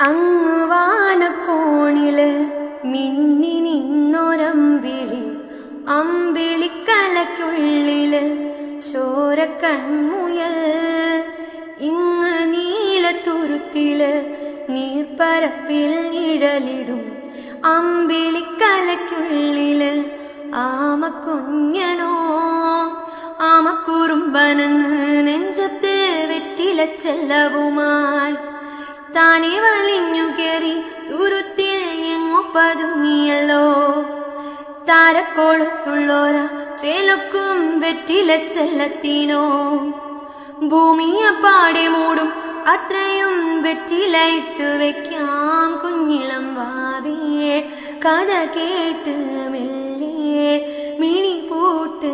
അങ്ങ് വാനക്കോണില് മിന്നി നിന്നൊരമ്പിളി, അമ്പിളിക്കലയ്ക്കുള്ളില് ചോരക്കൺമുയൽ. ഇങ്ങ് നീലത്തുരുത്തില് നീർപ്പരപ്പിൽ നിഴലിടും അമ്പിളിക്കലയ്ക്കുള്ളില് ആമക്കുഞ്ഞനോ. ആമക്കുറുമ്പനെന്ന് നെഞ്ചത്ത് വെറ്റില ചെല്ലവുമായി താനെ വലിഞ്ഞു കയറി തുരുത്തിൽ എങ്ങോ പതുങ്ങിയല്ലോ. താരക്കോളത്തുള്ളോര ചേലൊക്കും വെറ്റില ചെല്ലത്തിനോ. ഭൂമിയെ പാടെ മൂടും അത്രയും വെറ്റിലയിട്ട് വെക്കാം കുഞ്ഞിളം വാവേ. കഥ കേട്ട് മെല്ലെ മിണി പൂട്ട്